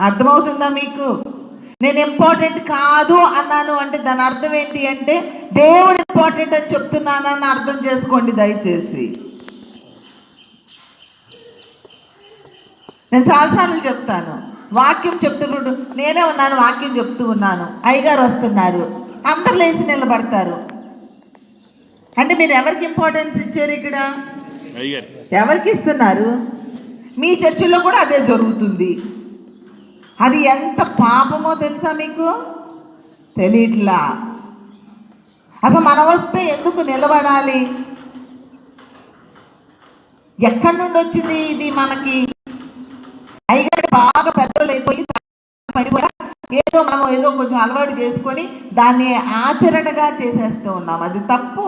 అర్థమవుతుందా మీకు? నేను ఇంపార్టెంట్ కాదు అన్నాను అంటే దాని అర్థం ఏంటి అంటే దేవుడు ఇంపార్టెంట్ అని చెప్తున్నానని అర్థం చేసుకోండి దయచేసి. నేను చాలాసార్లు చెప్తాను, వాక్యం చెప్తున్నప్పుడు నేనే ఉన్నాను, వాక్యం చెప్తూ ఉన్నాను, అయ్యగారు వస్తున్నారు, అందరు లేచి నిలబడతారు అంటే మీరు ఎవరికి ఇంపార్టెన్స్ ఇచ్చారు? ఇక్కడ ఎవరికి ఇస్తున్నారు? మీ చర్చిలో కూడా అదే జరుగుతుంది. అది ఎంత పాపమో తెలుసా మీకు? తెలియట్లా. అసలు మనం వస్తే ఎందుకు నిలబడాలి? ఎక్కడి నుండి వచ్చింది ఇది మనకి? అయ్యగారు బాగా పెద్దలు అయిపోయి పడిపోయా ఏదో మనం ఏదో కొంచెం అలవాటు చేసుకొని దాన్ని ఆచరణగా చేసేస్తూ ఉన్నాం. అది తప్పు.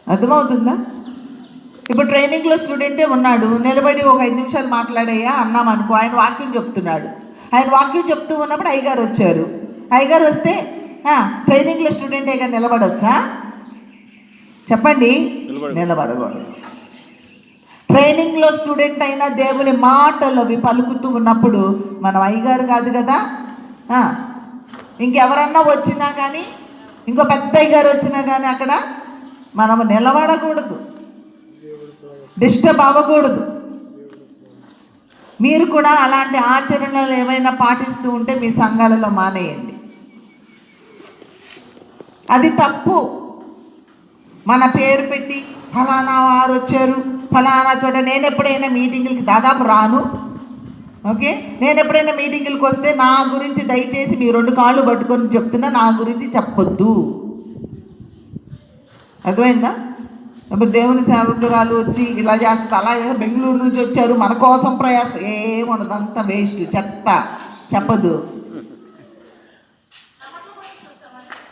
అర్థమవుతుందా? ఇప్పుడు ట్రైనింగ్లో స్టూడెంటే ఉన్నాడు, నిలబడి ఒక 5 నిమిషాలు మాట్లాడయ్యా అన్నాం అనుకో, ఆయన వాక్యం చెప్తున్నాడు. ఆయన వాక్యం చెప్తూ ఉన్నప్పుడు అయ్యగారు వచ్చారు. అయ్యగారు వస్తే ట్రైనింగ్లో స్టూడెంటేగా నిలబడొచ్చా? చెప్పండి, నిలబడకూడదు. ట్రైనింగ్లో స్టూడెంట్ అయినా దేవుని మాటలు అవి పలుకుతూ ఉన్నప్పుడు మనం అయ్యగారు కాదు కదా. ఇంకెవరన్నా వచ్చినా కానీ, ఇంకో పెద్ద అయ్యగారు వచ్చినా కానీ అక్కడ మనము నిలబడకూడదు, డిస్టర్బ్ అవ్వకూడదు. మీరు కూడా అలాంటి ఆచరణలు ఏమైనా పాటిస్తూ ఉంటే మీ సంఘాలలో మానేయండి. అది తప్పు. మన పేరు పెట్టి ఫలానా వారు వచ్చారు, ఫలానా చోట. నేను ఎప్పుడైనా మీటింగులకి దాదాపు రాను. ఓకే, నేను ఎప్పుడైనా మీటింగులకి వస్తే నా గురించి దయచేసి మీ 2 కాళ్ళు పట్టుకొని చెప్తున్నా, నా గురించి చెప్పొద్దు. అర్థమైందా? ఇప్పుడు దేవుని సేవకురాలు వచ్చి ఇలా చేస్తా, అలా బెంగళూరు నుంచి వచ్చారు మన కోసం ప్రయాసం, ఏముండదు, అంతా వేస్ట్, చెత్త. చెప్పద్దు,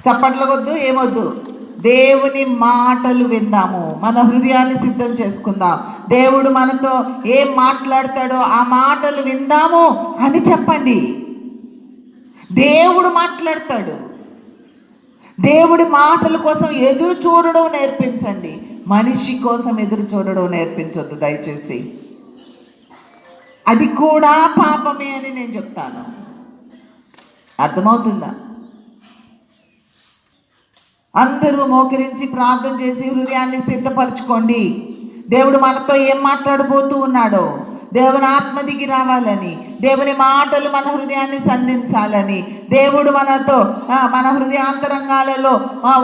చప్పట్లకొద్దు, ఏమొద్దు. దేవుని మాటలు విందాము, మన హృదయాన్ని సిద్ధం చేసుకుందాం. దేవుడు మనతో ఏం మాట్లాడతాడో ఆ మాటలు విందాము అని చెప్పండి. దేవుడు మాట్లాడతాడు. దేవుడి మాటల కోసం ఎదురు చూడడం నేర్పించండి. మనిషి కోసం ఎదురు చూడడం నేర్పించొద్దు దయచేసి. అది కూడా పాపమే అని నేను చెప్తాను. అర్థమవుతుందా? అందరూ మోకరించి ప్రార్థన చేసి హృదయాన్ని సిద్ధపరచుకోండి. దేవుడు మనతో ఏం మాట్లాడబోతూ ఉన్నాడో, దేవుని ఆత్మ దిగి రావాలని, దేవుని మాటలు మన హృదయాన్ని సంధించాలని, దేవుడు మనతో మన హృదయాంతరంగాలలో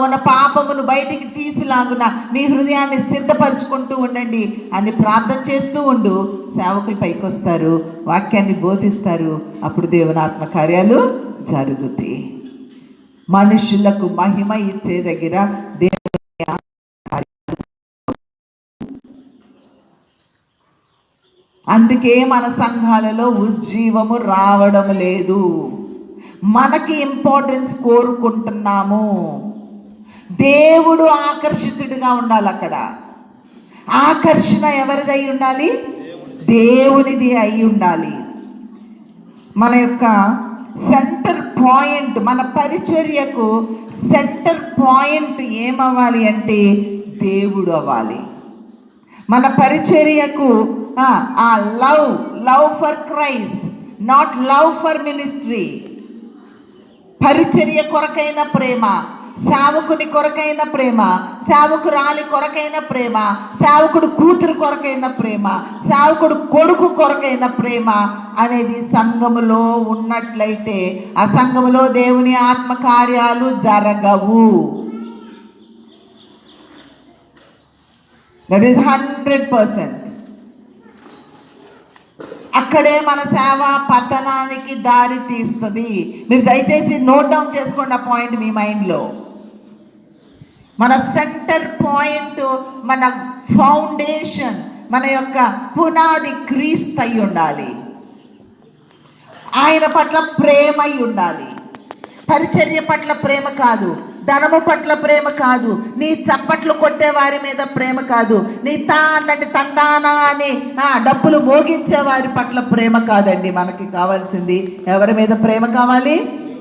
ఉన్న పాపమును బయటికి తీసులాగున మీ హృదయాన్ని సిద్ధపరచుకుంటూ ఉండండి అని ప్రార్థన చేస్తూ ఉండు. సేవకులు పైకి వస్తారు, వాక్యాన్ని బోధిస్తారు. అప్పుడు దేవుని ఆత్మ కార్యాలు జరుగుతాయి. మనుషులకు మహిమ ఇచ్చే దగ్గర దేవుని అందుకే మన సంఘాలలో ఉజ్జీవము రావడం లేదు. మనకి ఇంపార్టెన్స్ కోరుకుంటున్నాము. దేవుడు ఆకర్షితుడిగా ఉండాలి. అక్కడ ఆకర్షణ ఎవరిది అయి ఉండాలి? దేవునిది అయి ఉండాలి. మన యొక్క సెంటర్ పాయింట్, మన పరిచర్యకు సెంటర్ పాయింట్ ఏమవ్వాలి అంటే దేవుడు అవ్వాలి. మన పరిచర్యకు ఆ love for Christ, not love for ministry. పరిచర్య కొరకైన ప్రేమ, సేవకుని కొరకైన ప్రేమ, సేవకురాలి కొరకైన ప్రేమ, సేవకుడు కూతురు కొరకైన ప్రేమ, సేవకుడు కొడుకు కొరకైన ప్రేమ అనేది సంఘములో ఉన్నట్లయితే ఆ సంఘములో దేవుని ఆత్మకార్యాలు జరగవు. That is 100%. అక్కడే మన సేవ పతనానికి దారి తీస్తుంది. మీరు దయచేసి నోట్ డౌన్ చేసుకోండి ఆ పాయింట్ మీ మైండ్లో. మన సెంటర్ పాయింట్, మన ఫౌండేషన్, మన యొక్క పునాది క్రీస్తు అయి ఉండాలి. ఆయన పట్ల ప్రేమ అయి ఉండాలి. పరిచర్య పట్ల ప్రేమ కాదు, ధనము పట్ల ప్రేమ కాదు, నీ చప్పట్లు కొట్టే వారి మీద ప్రేమ కాదు, నీ తానంటే తందానా అని డబ్బులు మోగించే వారి పట్ల ప్రేమ కాదండి. మనకి కావాల్సింది ఎవరి మీద ప్రేమ కావాలి?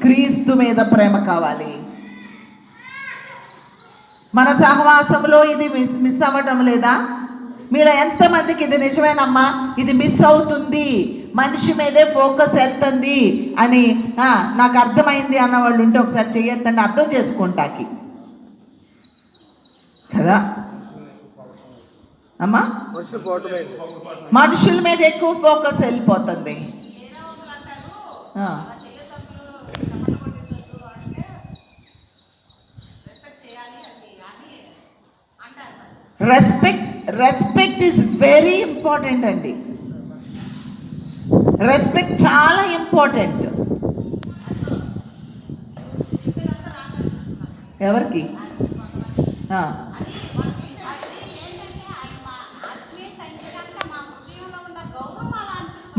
క్రీస్తు మీద ప్రేమ కావాలి. మన సహవాసంలో ఇది మిస్ అవ్వటం లేదా? మీరు ఎంతమందికి ఇది నిజమేనమ్మా, ఇది మిస్ అవుతుంది, మనిషి మీదే ఫోకస్ వెళ్తుంది అని నాకు అర్థమైంది అన్న వాళ్ళు ఉంటే ఒకసారి చెయ్యొద్దని అర్థం చేసుకుంటాకి కదా అమ్మా. మనుషుల మీద ఎక్కువ ఫోకస్ వెళ్ళిపోతుంది. రెస్పెక్ట్ ఈజ్ వెరీ ఇంపార్టెంట్ అండి. రెస్పెక్ట్ చాలా ఇంపార్టెంట్. ఎవరికి?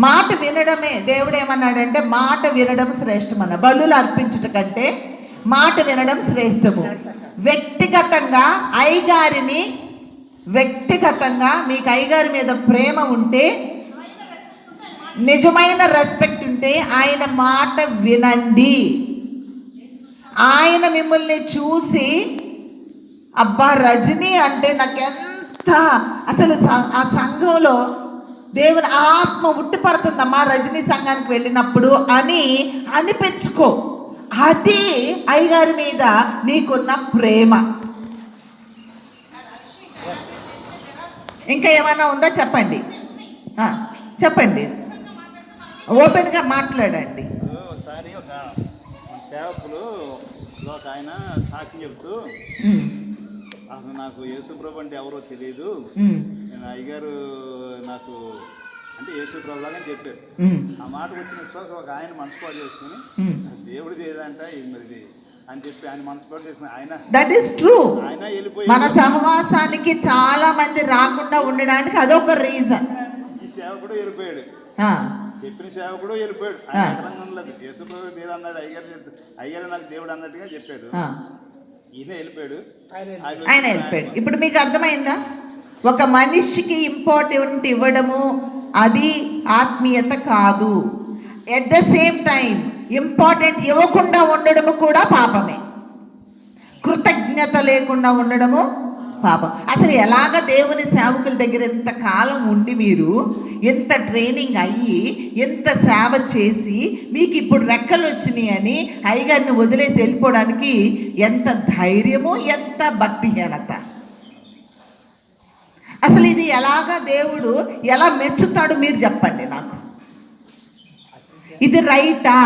మాట వినడమే. దేవుడు ఏమన్నాడంటే మాట వినడం శ్రేష్టమన్న. బలులు అర్పించుట కంటే మాట వినడం శ్రేష్టము. వ్యక్తిగతంగా మీకు అయ్యగారి మీద ప్రేమ ఉంటే, నిజమైన రెస్పెక్ట్ ఉంటే ఆయన మాట వినండి. ఆయన మిమ్మల్ని చూసి అబ్బా రజనీ అంటే నాకెంత అసలు ఆ సంఘంలో దేవుని ఆత్మ ఉట్టిపడుతుందమ్మా రజనీ సంఘానికి వెళ్ళినప్పుడు అని అనిపించుకో. అది అయ్యగారి మీద నీకున్న ప్రేమ. ఇంకా ఏమైనా ఉందా చెప్పండి, చెప్పండి, ఓపెన్గా మాట్లాడండి. ఒకసారి ఒక సేవకులు ఒక ఆయన సాక్షి చెబుతూ, అసలు నాకు యేసుప్రభు అంటే ఎవరో తెలియదు, నేను అయ్యగారు నాకు అంటే యేసుప్రభు లాగా చెప్పారు. ఆ మాట వచ్చిన విశ్వాసం ఒక ఆయన మనసుపాటు చేసుకుని దేవుడిది ఏదంట ఇది అని చెప్పి ఆయన మనసుపాటు చేసుకుని ఆయన దట్ ఈస్ ట్రూ. ఆయన వెళ్ళిపోయి మన సహవాసానికి చాలా మంది రాకుండా ఉండడానికి అదొక రీజన్. ఈ సేవకుడు వెళ్ళిపోయాడు, చెప్పిన సేవకుడు వెళ్ళిపోయాడు. ఆయన యేసుప్రభు దేవుడు అన్నాడు, అయ్యారు నాకు దేవుడు అన్నట్టుగా చెప్పారు. ఈయన వెళ్ళిపోయాడు, ఆయన వెళ్ళిపోయాడు. ఇప్పుడు మీకు అర్థమైందా? ఒక మనిషికి ఇంపార్టెంట్ ఇవ్వడము అది ఆత్మీయత కాదు. At the same time important ఇవ్వకుండా ఉండడము కూడా పాపమే. కృతజ్ఞత లేకుండా ఉండడము పాపం. అసలు ఎలాగ దేవుని సేవకుల దగ్గర ఎంత కాలం ఉండి మీరు ఎంత ట్రైనింగ్ అయ్యి ఎంత సేవ చేసి మీకు ఇప్పుడు రెక్కలు వచ్చినాయి అని అయ్యగారిని వదిలేసి వెళ్ళిపోవడానికి ఎంత ధైర్యము, ఎంత భక్తిహీనత. అసలు ఇది ఎలాగ దేవుడు ఎలా మెచ్చుతాడు మీరు చెప్పండి నాకు. ఇది రైటా?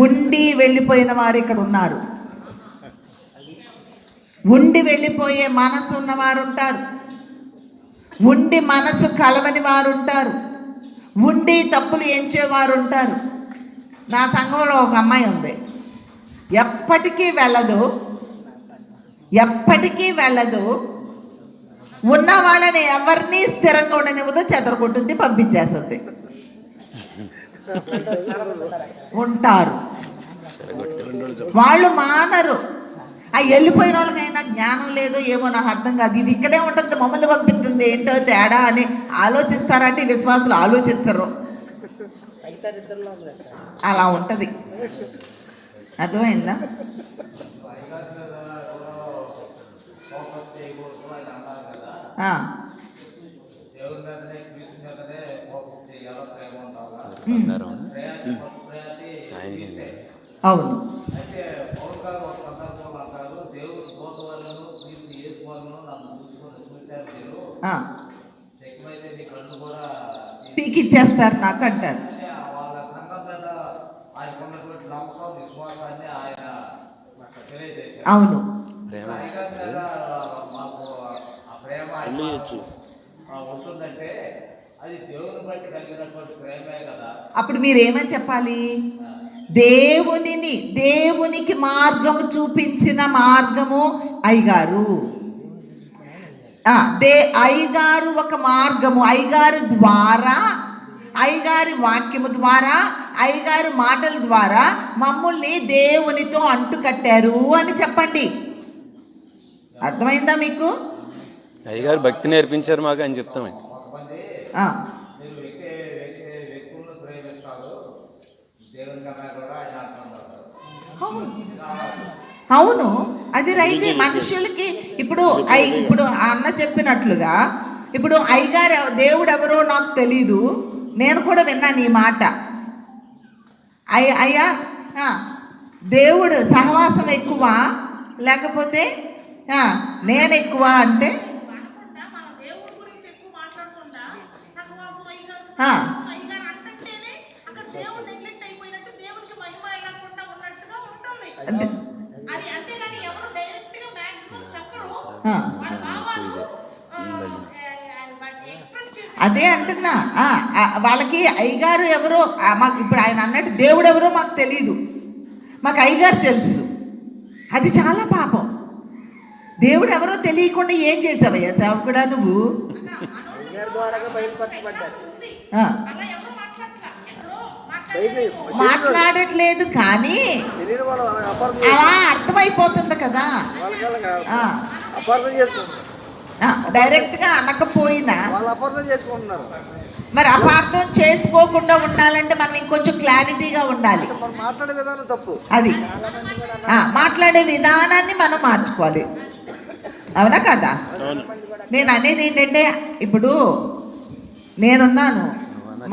ఉండి వెళ్ళిపోయిన వారు ఇక్కడ ఉన్నారు, ఉండి వెళ్ళిపోయే మనసు ఉన్నవారు ఉంటారు, ఉండి మనసు కలవని వారు ఉంటారు, ఉండి తప్పులు ఎంచేవారు ఉంటారు. నా సంఘంలో ఒక అమ్మాయి ఉంది, ఎప్పటికీ వెళ్ళదు, ఉన్న వాళ్ళని ఎవరిని స్థిరంగా ఉండనివ్వదు, చెదరగొట్టుంది, పంపించేస్తుంది. ఉంటారు వాళ్ళు, మానరు. ఆ వెళ్ళిపోయిన వాళ్ళకైనా జ్ఞానం లేదో ఏమో నాకు అర్థం కాదు. ఇది ఇక్కడే ఉంటుంది, మమ్మల్ని పంపిస్తుంది, ఏంటో తేడా అని ఆలోచిస్తారంటే విశ్వాసులు ఆలోచించరు. అలా ఉంటుంది. అర్థమైందా? అవును. పీకిచ్చేస్తారు నాకు అంటారు. అవును. అప్పుడు మీరు ఏమని చెప్పాలి? దేవునికి మార్గము చూపించిన మార్గము అయ్యగారు. అయ్యగారు ఒక మార్గము, అయ్యగారు ద్వారా, అయ్యగారి వాక్యము ద్వారా, అయ్యగారు మాటల ద్వారా మమ్మల్ని దేవునితో అంటుకట్టారు అని చెప్పండి. అర్థమైందా మీకు? అయ్యగారు భక్తి నేర్పించారు మాకు అని చెప్తామండి. అవును, అది రైట్. మనుషులకి ఇప్పుడు ఇప్పుడు ఆ అన్న చెప్పినట్లుగా ఇప్పుడు అయ్యగారు దేవుడు ఎవరో నాకు తెలీదు, నేను కూడా విన్నాను ఈ మాట. అయ్యా దేవుడు సహవాసం ఎక్కువ లేకపోతే నేను ఎక్కువ అంటే అదే అంటున్నా. వాళ్ళకి అయ్యగారు ఎవరో మాకు ఇప్పుడు ఆయన అన్నట్టు దేవుడు ఎవరో మాకు తెలీదు, మాకు అయ్యగారు తెలుసు. అది చాలా పాపం. దేవుడు ఎవరో తెలియకుండా ఏం చేసావయ్యా సేవకుడా నువ్వు? మాట్లాడట్లేదు కానీ అలా అర్థమైపోతుంది కదా. డైరెక్ట్ గా అనకపోయినా మరి అపార్థం చేసుకోకుండా ఉండాలంటే మనం ఇంకొంచెం క్లారిటీగా ఉండాలి. అది మాట్లాడే విధానాన్ని మనం మార్చుకోవాలి. అవునా కదా? నేను అనేది ఏంటంటే ఇప్పుడు నేనున్నాను,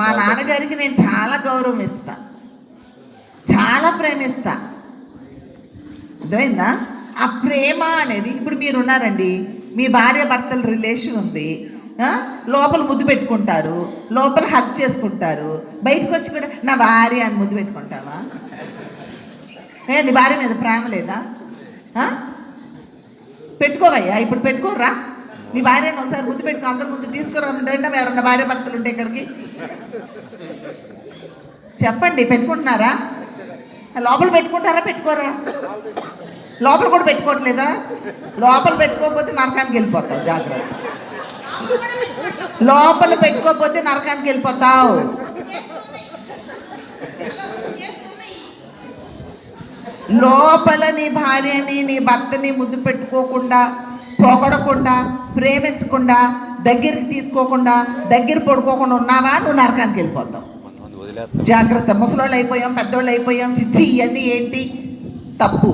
మా నాన్నగారికి నేను చాలా గౌరవం ఇస్తా, చాలా ప్రేమిస్తా. అర్థమైందా? ఆ ప్రేమ అనేది ఇప్పుడు మీరున్నారండి, మీ భార్య భర్తల రిలేషన్ ఉంది, లోపల ముద్దు పెట్టుకుంటారు, లోపల హగ్ చేసుకుంటారు, బయటకు వచ్చి కూడా నా భార్య అని ముద్దు పెట్టుకుంటావా? నీ భార్య మీద ప్రేమ లేదా? పెట్టుకోవయ్యా, ఇప్పుడు పెట్టుకోరా. నీ భార్యను ఒకసారి ముద్దు పెట్టుకో, అందరు ముందు తీసుకురండి. ఎవరన్నా భార్య భర్తలు ఉంటే ఇక్కడికి చెప్పండి, పెట్టుకుంటున్నారా? లోపల పెట్టుకుంటారా పెట్టుకోరా? లోపల కూడా పెట్టుకోవట్లేదా? లోపల పెట్టుకోకపోతే నరకానికి వెళ్ళిపోతావు, జాగ్రత్త. లోపల పెట్టుకోకపోతే నరకానికి వెళ్ళిపోతావు. లోపల నీ భార్యని నీ భర్తని ముద్దు పెట్టుకోకుండా, పొగడకుండా, ప్రేమించకుండా, దగ్గరికి తీసుకోకుండా, దగ్గర పడుకోకుండా ఉన్నావా, నువ్వు నరకానికి వెళ్ళిపోతావు. జాగ్రత్త. ముసలోళ్ళు అయిపోయాం, పెద్దోళ్ళు అయిపోయాం, చిచ్చి ఇవన్నీ ఏంటి? తప్పు.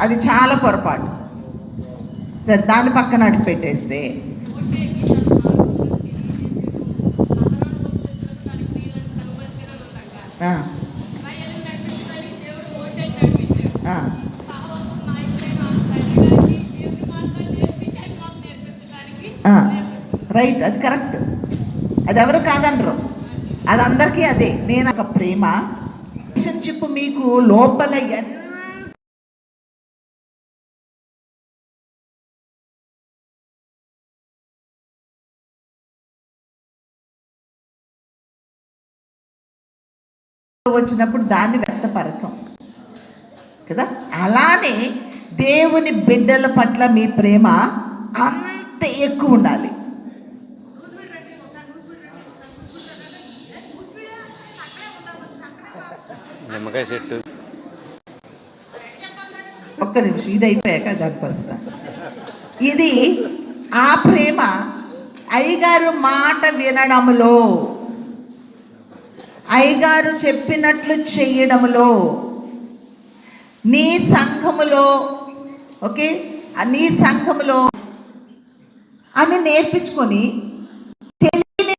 అది చాలా పొరపాటు. సరే, దాని పక్కన అడిగి పెట్టేస్తే రైట్, అది కరెక్ట్. అది ఎవరు కాదనరు, అది అందరికీ అదే. నేను ఒక ప్రేమ రిలేషన్షిప్ మీకు లోపల ఎంత వచ్చినప్పుడు దాన్ని వ్యక్తపరచం కదా. అలానే దేవుని బిడ్డల పట్ల మీ ప్రేమ అంత ఎక్కువ ఉండాలి. నిమ్మకాయ చెట్టు. ఒక్క నిమిషం, ఇది అయిపోయాక దానికి వస్తా. ఇది ఆ ప్రేమ అయ్యగారు మాట వినడంలో, అయ్యగారు చెప్పినట్లు చేయడంలో, నీ సంఘములో, ఓకే, నీ సంఘములో అని నేర్పించుకొని తెలియని